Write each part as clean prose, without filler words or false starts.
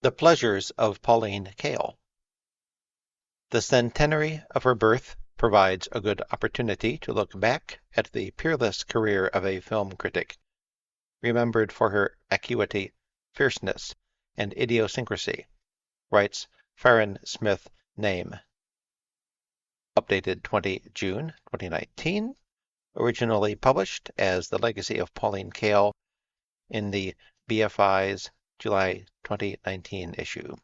The Pleasures of Pauline Kael. The centenary of her birth provides a good opportunity to look back at the peerless career of a film critic, remembered for her acuity, fierceness, and idiosyncrasy, writes Farran Smith Nehme. Updated 20 June 2019, originally published as The Legacy of Pauline Kael in the BFI's July 2019 issue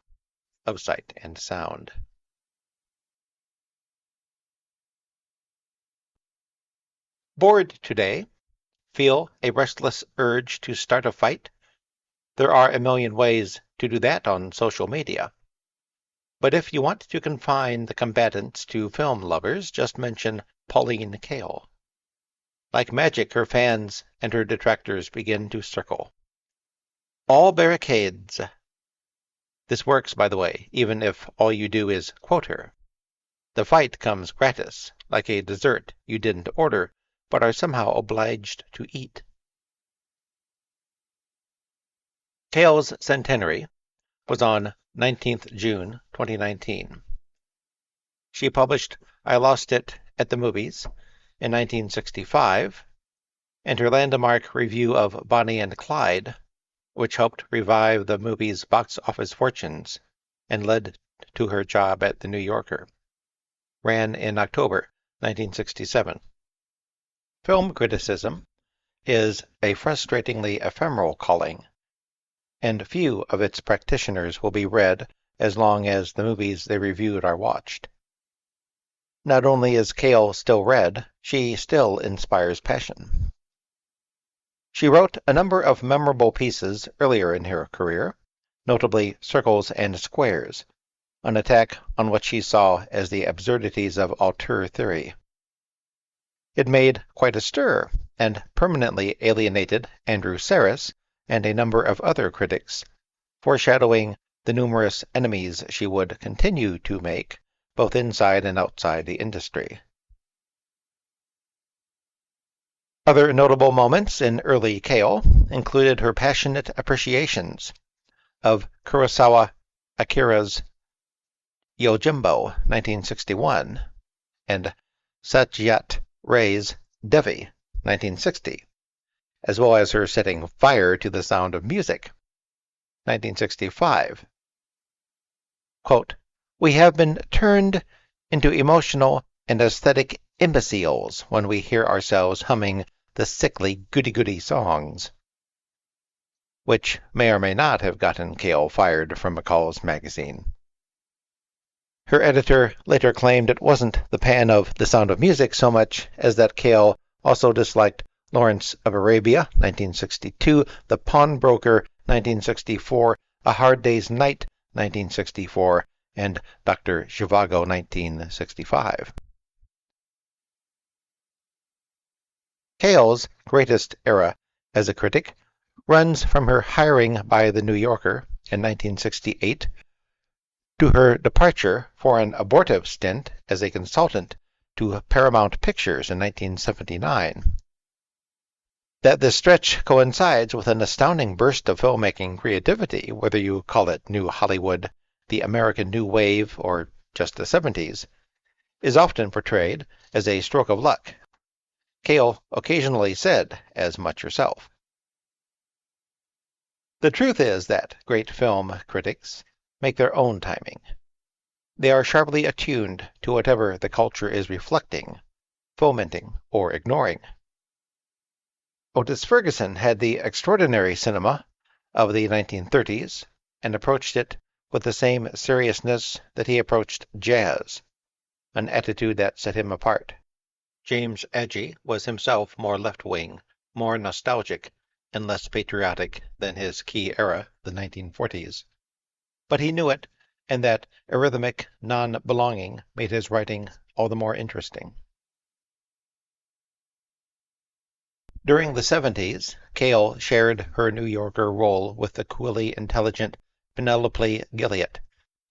of Sight and Sound. Bored today? Feel a restless urge to start a fight? There are a million ways to do that on social media. But if you want to confine the combatants to film lovers, just mention Pauline Kael. Like magic, her fans and her detractors begin to circle. All barricades. This works, by the way, even if all you do is quote her. The fight comes gratis, like a dessert you didn't order, but are somehow obliged to eat. Kael's centenary was on 19th June 2019. She published I Lost It at the Movies in 1965, and her landmark review of Bonnie and Clyde, which helped revive the movie's box office fortunes and led to her job at The New Yorker, ran in October 1967. Film criticism is a frustratingly ephemeral calling, and few of its practitioners will be read as long as the movies they reviewed are watched. Not only is Kael still read, she still inspires passion. She wrote a number of memorable pieces earlier in her career, notably Circles and Squares, an attack on what she saw as the absurdities of auteur theory. It made quite a stir, and permanently alienated Andrew Sarris and a number of other critics, foreshadowing the numerous enemies she would continue to make, both inside and outside the industry. Other notable moments in early Kael included her passionate appreciations of Kurosawa Akira's Yojimbo, 1961, and Satyajit Ray's Devi, 1960, as well as her setting fire to The Sound of Music, 1965. Quote, "We have been turned into emotional and aesthetic imbeciles when we hear ourselves humming the sickly goody-goody songs," which may or may not have gotten Kael fired from McCall's magazine. Her editor later claimed it wasn't the pan of The Sound of Music so much as that Kael also disliked Lawrence of Arabia, 1962, The Pawnbroker, 1964, A Hard Day's Night, 1964, and Dr. Zhivago, 1965. Kael's greatest era as a critic runs from her hiring by The New Yorker in 1968 to her departure for an abortive stint as a consultant to Paramount Pictures in 1979. That this stretch coincides with an astounding burst of filmmaking creativity, whether you call it New Hollywood, the American New Wave, or just the 70s, is often portrayed as a stroke of luck. Kael occasionally said as much herself. The truth is that great film critics make their own timing. They are sharply attuned to whatever the culture is reflecting, fomenting, or ignoring. Otis Ferguson had the extraordinary cinema of the 1930s and approached it with the same seriousness that he approached jazz, an attitude that set him apart. James Agee was himself more left-wing, more nostalgic, and less patriotic than his key era, the 1940s. But he knew it, and that arrhythmic non-belonging made his writing all the more interesting. During the 70s, Kael shared her New Yorker role with the coolly intelligent Penelope Gilliatt,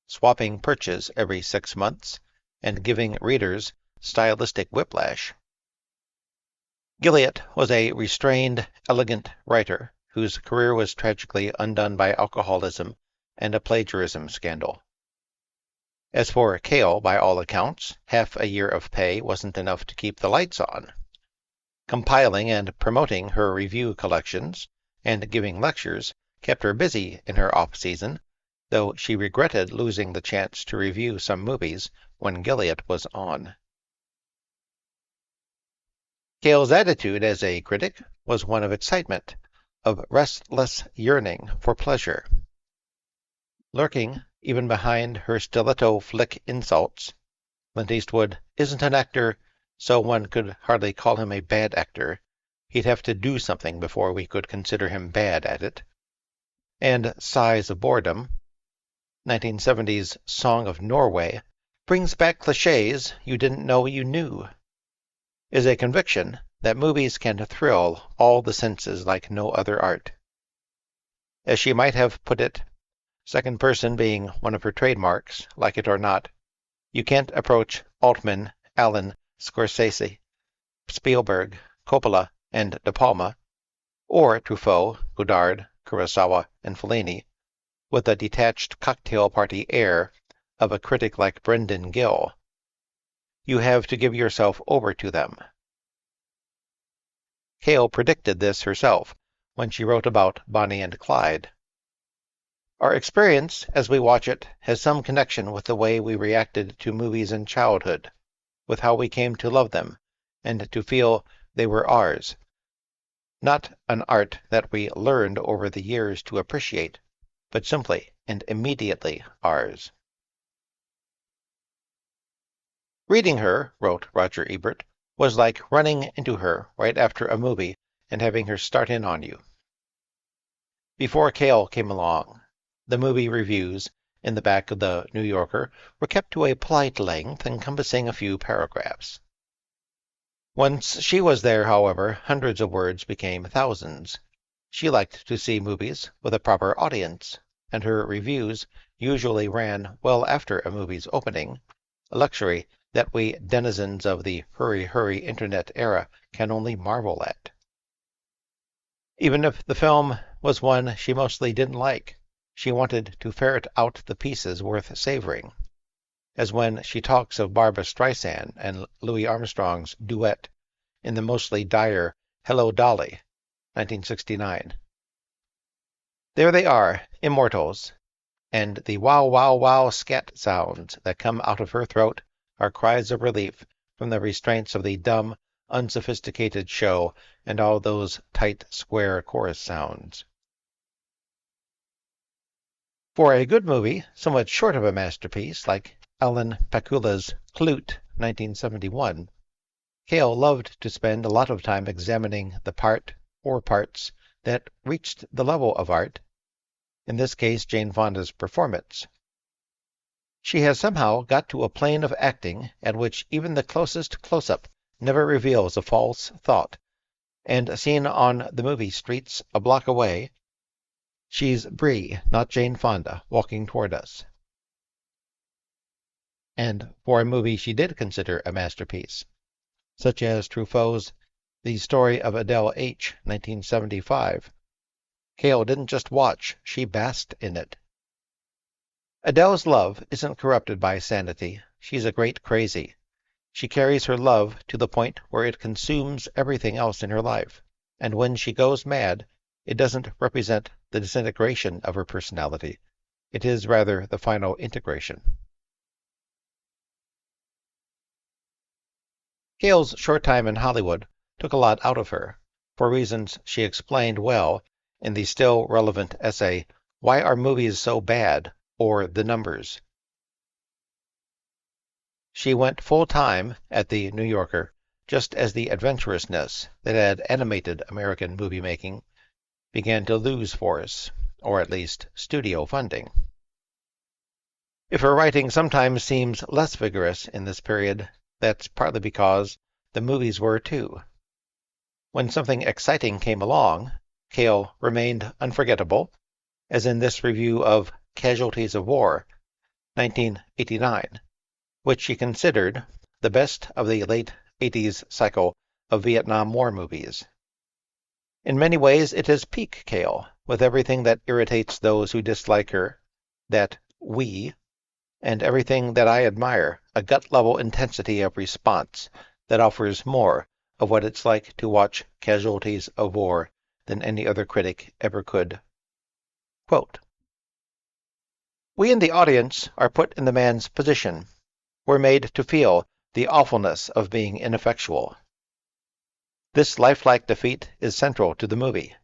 swapping perches every 6 months and giving readers stylistic whiplash. Gilliatt was a restrained, elegant writer whose career was tragically undone by alcoholism and a plagiarism scandal. As for Kael, by all accounts, half a year of pay wasn't enough to keep the lights on. Compiling and promoting her review collections and giving lectures kept her busy in her off-season, though she regretted losing the chance to review some movies when Gilead was on. Kael's attitude as a critic was one of excitement, of restless yearning for pleasure. Lurking even behind her stiletto flick insults, Clint Eastwood isn't an actor, so one could hardly call him a bad actor. He'd have to do something before we could consider him bad at it. And Sighs of Boredom, 1970's Song of Norway, brings back cliches you didn't know you knew, is a conviction that movies can thrill all the senses like no other art. As she might have put it, second person being one of her trademarks, like it or not, you can't approach Altman, Allen, Scorsese, Spielberg, Coppola, and De Palma, or Truffaut, Godard, Kurosawa, and Fellini, with a detached cocktail party air of a critic like Brendan Gill. You have to give yourself over to them. Kael predicted this herself when she wrote about Bonnie and Clyde. Our experience as we watch it has some connection with the way we reacted to movies in childhood, with how we came to love them, and to feel they were ours. Not an art that we learned over the years to appreciate, but simply and immediately ours. Reading her, wrote Roger Ebert, was like running into her right after a movie and having her start in on you. Before Kael came along, the movie reviews in the back of the New Yorker were kept to a polite length encompassing a few paragraphs. Once she was there, however, hundreds of words became thousands. She liked to see movies with a proper audience, and her reviews usually ran well after a movie's opening, a luxury that we denizens of the hurry-hurry internet era can only marvel at. Even if the film was one she mostly didn't like, she wanted to ferret out the pieces worth savoring, as when she talks of Barbra Streisand and Louis Armstrong's duet in the mostly dire Hello, Dolly, 1969. There they are, immortals, and the wow, wow, wow scat sounds that come out of her throat are cries of relief from the restraints of the dumb, unsophisticated show and all those tight, square chorus sounds. For a good movie, somewhat short of a masterpiece, like Alan Pakula's Klute, 1971, Kael loved to spend a lot of time examining the part or parts that reached the level of art, in this case Jane Fonda's performance. She has somehow got to a plane of acting at which even the closest close-up never reveals a false thought, and seen on the movie streets a block away, she's Brie, not Jane Fonda, walking toward us. And for a movie she did consider a masterpiece, such as Truffaut's The Story of Adele H., 1975, Kael didn't just watch, she basked in it. Adele's love isn't corrupted by sanity. She's a great crazy. She carries her love to the point where it consumes everything else in her life, and when she goes mad, it doesn't represent the disintegration of her personality. It is rather the final integration. Kael's short time in Hollywood took a lot out of her, for reasons she explained well in the still relevant essay, Why Are Movies So Bad? Or The Numbers. She went full-time at the New Yorker just as the adventurousness that had animated American movie-making began to lose force, or at least studio funding. If her writing sometimes seems less vigorous in this period, that's partly because the movies were too. When something exciting came along, Kael remained unforgettable, as in this review of Casualties of War, 1989, which she considered the best of the late 80s cycle of Vietnam War movies. In many ways it is peak Kael, with everything that irritates those who dislike her, that we, and everything that I admire, a gut-level intensity of response that offers more of what it's like to watch casualties of war than any other critic ever could. Quote, "We in the audience are put in the man's position. We're made to feel the awfulness of being ineffectual. This lifelike defeat is central to the movie.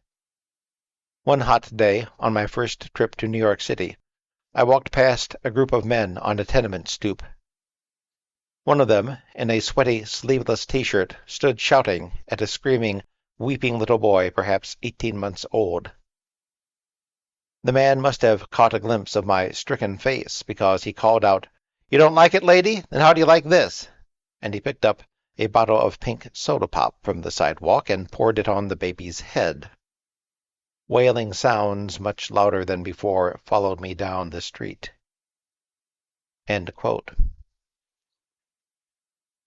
One hot day, on my first trip to New York City, I walked past a group of men on a tenement stoop. One of them, in a sweaty, sleeveless T-shirt, stood shouting at a screaming, weeping little boy, perhaps 18 months old. The man must have caught a glimpse of my stricken face, because he called out, 'You don't like it, lady? Then how do you like this?' And he picked up a bottle of pink soda pop from the sidewalk and poured it on the baby's head. Wailing sounds, much louder than before, followed me down the street." End quote.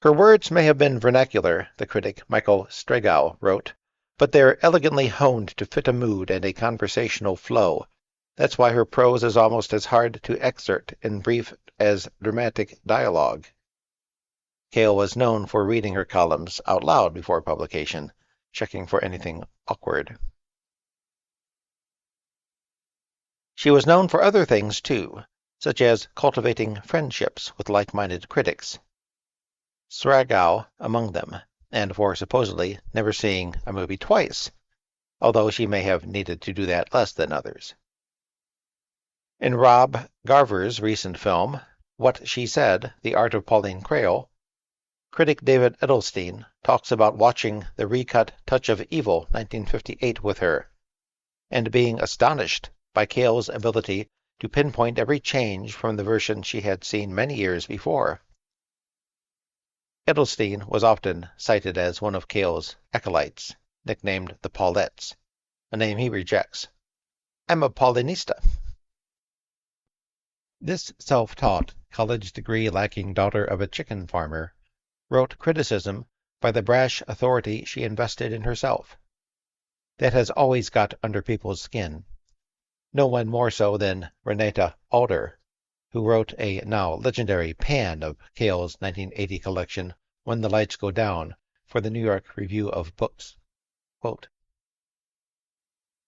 Her words may have been vernacular, the critic Michael Stregow wrote, but they're elegantly honed to fit a mood and a conversational flow. That's why her prose is almost as hard to excerpt in brief as dramatic dialogue. Kael was known for reading her columns out loud before publication, checking for anything awkward. She was known for other things, too, such as cultivating friendships with like-minded critics, Stregow among them, and for supposedly never seeing a movie twice, although she may have needed to do that less than others. In Rob Garver's recent film, What She Said, The Art of Pauline Kael, critic David Edelstein talks about watching the recut Touch of Evil 1958 with her, and being astonished by Kael's ability to pinpoint every change from the version she had seen many years before. Edelstein was often cited as one of Kael's acolytes, nicknamed the Paulettes, a name he rejects. "I'm a Paulinista." This self-taught, college degree-lacking daughter of a chicken farmer wrote criticism by the brash authority she invested in herself. That has always got under people's skin. No one more so than Renata Alder, who wrote a now legendary pan of Kael's 1980 collection, When the Lights Go Down, for the New York Review of Books. Quote,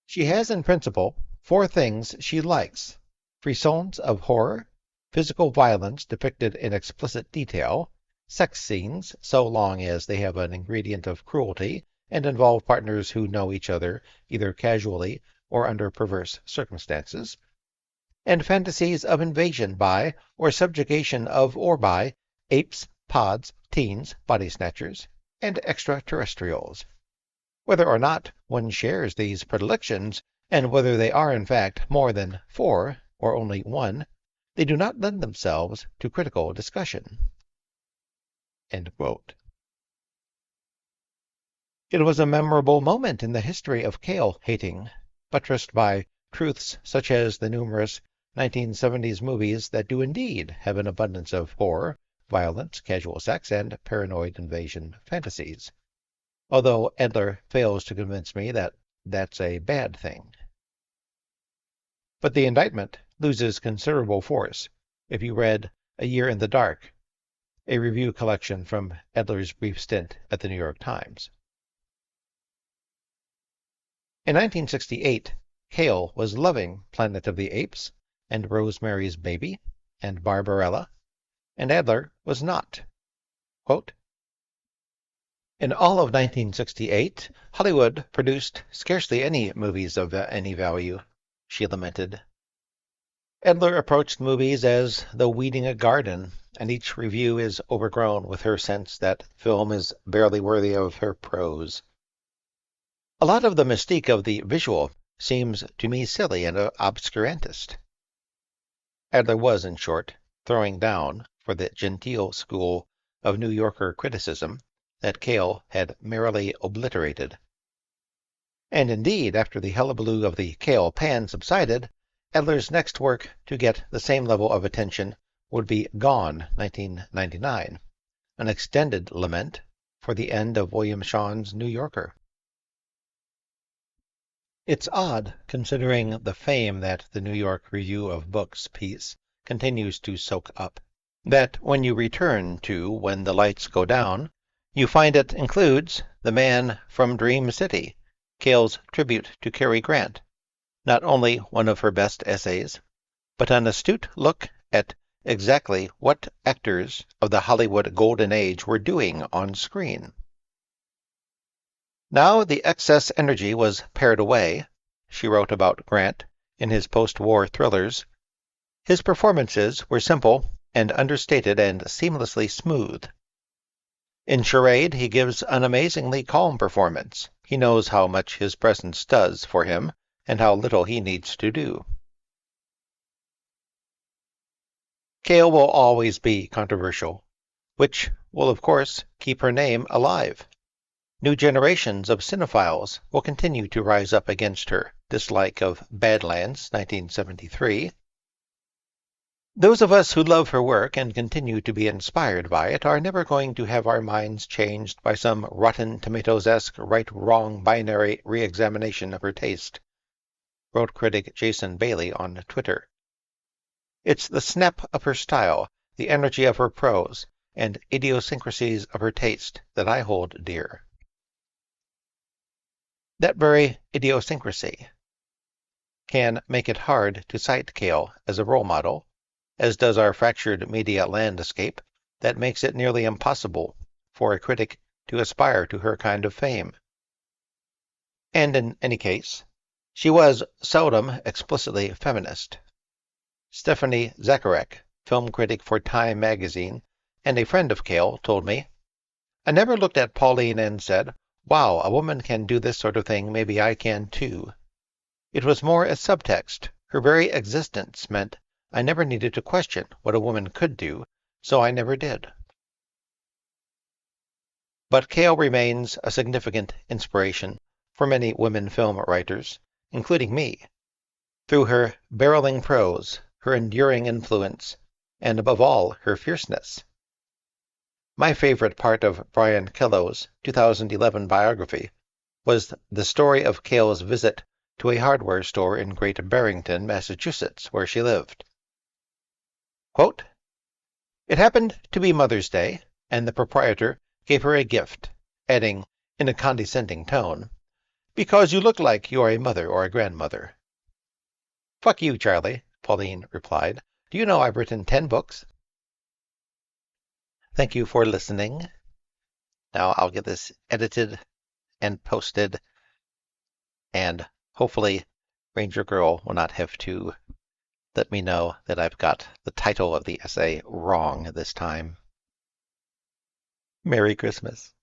"She has in principle 4 things she likes: frissons of horror, physical violence depicted in explicit detail, sex scenes so long as they have an ingredient of cruelty and involve partners who know each other either casually or under perverse circumstances, and fantasies of invasion by, or subjugation of or by, apes, pods, teens, body snatchers, and extraterrestrials. Whether or not one shares these predilections, and whether they are in fact more than 4, or only 1, they do not lend themselves to critical discussion." End quote. It was a memorable moment in the history of Kael hating, buttressed by truths such as the numerous 1970s movies that do indeed have an abundance of horror, violence, casual sex, and paranoid invasion fantasies, although Edler fails to convince me that that's a bad thing. But the indictment loses considerable force if you read A Year in the Dark, a review collection from Edler's brief stint at the New York Times. In 1968, Kael was loving Planet of the Apes and Rosemary's Baby and Barbarella, and Adler was not. Quote, "In all of 1968, Hollywood produced scarcely any movies of any value," she lamented. Adler approached movies as though weeding a garden, and each review is overgrown with her sense that film is barely worthy of her prose. A lot of the mystique of the visual seems to me silly and obscurantist. Adler was, in short, throwing down for the genteel school of New Yorker criticism that Kael had merrily obliterated. And indeed, after the hullabaloo of the Kael pan subsided, Adler's next work to get the same level of attention would be Gone, 1999, an extended lament for the end of William Shawn's New Yorker. It's odd, considering the fame that the New York Review of Books piece continues to soak up, that when you return to When the Lights Go Down, you find it includes The Man from Dream City, Kael's tribute to Cary Grant, not only one of her best essays, but an astute look at exactly what actors of the Hollywood Golden Age were doing on screen. Now the excess energy was pared away, she wrote about Grant in his post-war thrillers. His performances were simple and understated and seamlessly smooth. In Charade, he gives an amazingly calm performance. He knows how much his presence does for him and how little he needs to do. Kael will always be controversial, which will, of course, keep her name alive. New generations of cinephiles will continue to rise up against her dislike of Badlands, 1973. Those of us who love her work and continue to be inspired by it are never going to have our minds changed by some Rotten Tomatoes-esque right-wrong binary re-examination of her taste, wrote critic Jason Bailey on Twitter. It's the snap of her style, the energy of her prose, and idiosyncrasies of her taste that I hold dear. That very idiosyncrasy can make it hard to cite Kael as a role model, as does our fractured media landscape that makes it nearly impossible for a critic to aspire to her kind of fame. And in any case, she was seldom explicitly feminist. Stephanie Zacharek, film critic for Time magazine and a friend of Kael, told me, "I never looked at Pauline and said, 'Wow, a woman can do this sort of thing, maybe I can too.' It was more a subtext. Her very existence meant I never needed to question what a woman could do, so I never did." But Kael remains a significant inspiration for many women film writers, including me, through her barreling prose, her enduring influence, and above all, her fierceness. My favorite part of Brian Kello's 2011 biography was the story of Kael's visit to a hardware store in Great Barrington, Massachusetts, where she lived. Quote, "It happened to be Mother's Day, and the proprietor gave her a gift, adding, in a condescending tone, 'Because you look like you are a mother or a grandmother.'" "Fuck you, Charlie," Pauline replied. "Do you know I've written 10 books?" Thank you for listening. Now I'll get this edited and posted, and hopefully Ranger Girl will not have to let me know that I've got the title of the essay wrong this time. Merry Christmas.